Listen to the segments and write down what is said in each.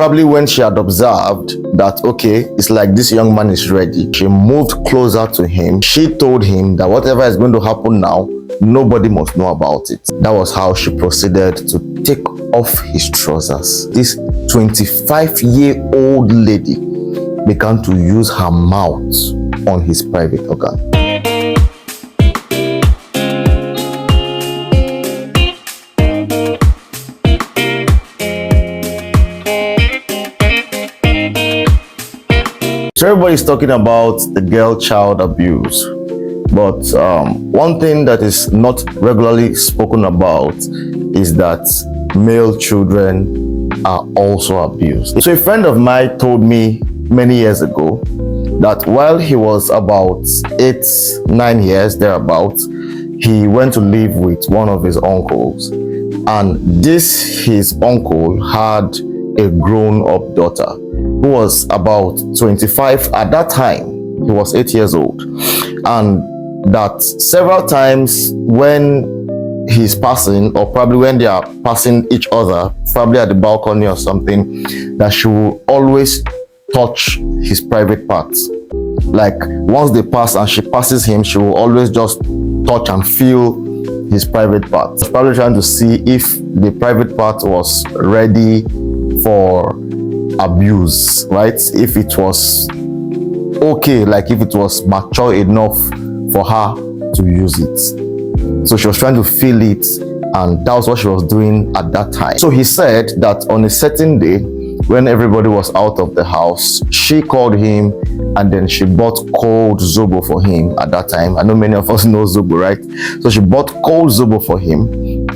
Probably when she had observed that, okay, it's like this young man is ready, she moved closer to him. She told him that whatever is going to happen now, nobody must know about it. That was how she proceeded to take off his trousers. This 25-year-old lady began to use her mouth on his private organ. So everybody's talking about the girl child abuse, but one thing that is not regularly spoken about is that male children are also abused. So a friend of mine told me many years ago that while he was about 8-9 years thereabouts, he went to live with one of his uncles, and his uncle had a grown-up daughter who was about 25 at that time. He was 8 years old, and that several times when he's passing, or probably when they are passing each other, probably at the balcony or something, that she will always touch his private parts. Like once they pass and she passes him, she will always just touch and feel his private parts. Probably trying to see if the private part was ready for abuse, right? If it was okay, like if it was mature enough for her to use it. So she was trying to feel it, and that was what she was doing at that time. So he said that on a certain day, when everybody was out of the house, she called him and then she bought cold zobo for him at that time. I know many of us know zobo, right? So she bought cold zobo for him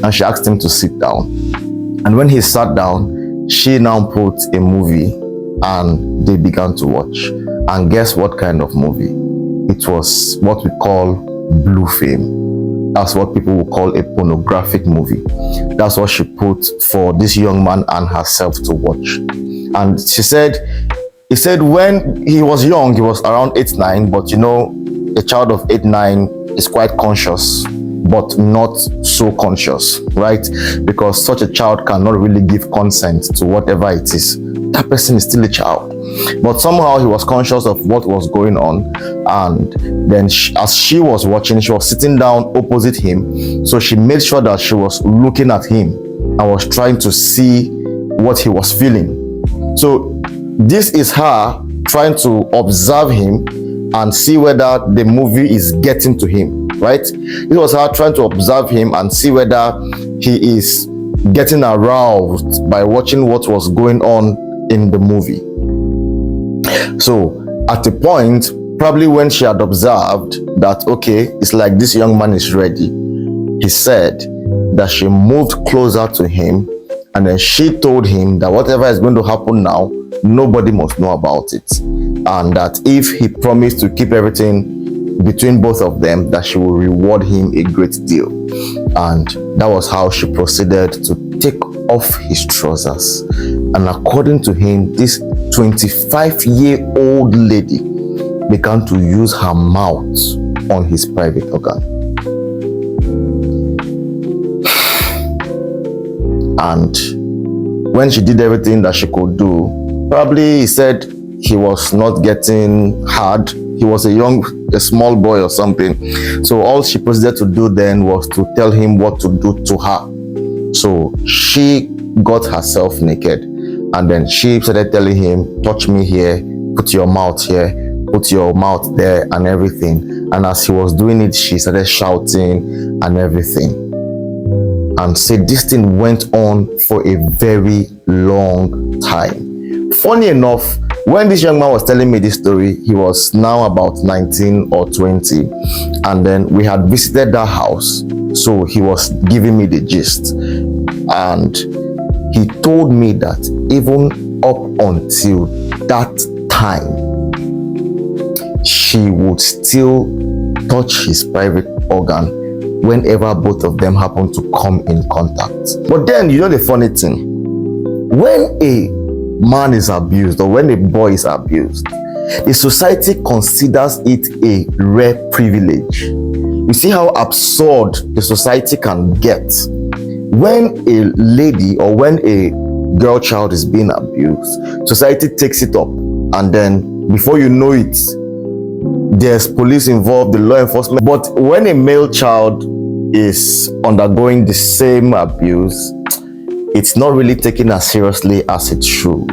and she asked him to sit down. And when he sat down, she now put a movie and they began to watch. And guess what kind of movie? It was what we call blue film. That's what people will call a pornographic movie. That's what she put for this young man and herself to watch. And he said when he was young, he was around 8-9, but you know, a child of 8-9 is quite conscious, but not so conscious, right? Because such a child cannot really give consent to whatever it is. That person is still a child. But somehow he was conscious of what was going on, and then as she was watching, she was sitting down opposite him, so she made sure that she was looking at him and was trying to see what he was feeling. So this is her trying to observe him and see whether the movie is getting to him, right? It was her trying to observe him and see whether he is getting aroused by watching what was going on in the movie. So at a point, probably when she had observed that, okay, it's like this young man is ready, he said that she moved closer to him, and then she told him that whatever is going to happen now, nobody must know about it, and that if he promised to keep everything between both of them, that she will reward him a great deal. And that was how she proceeded to take off his trousers. And according to him, this 25-year-old lady began to use her mouth on his private organ. And when she did everything that she could do, probably he said he was not getting hard. He was a small boy or something. So all she proceeded to do then was to tell him what to do to her. So she got herself naked, and then she started telling him, touch me here, put your mouth here, put your mouth there, and everything. And as he was doing it, she started shouting and everything. And said this thing went on for a very long time. Funny enough, when this young man was telling me this story, he was now about 19 or 20, and then we had visited that house, so he was giving me the gist. And he told me that even up until that time, she would still touch his private organ whenever both of them happen to come in contact. But then, you know the funny thing, when a man is abused or when a boy is abused, the society considers it a rare privilege. You see how absurd the society can get. When a lady or when a girl child is being abused, society takes it up, and then before you know it, there's police involved, the law enforcement. But when a male child is undergoing the same abuse, it's not really taken as seriously as it should.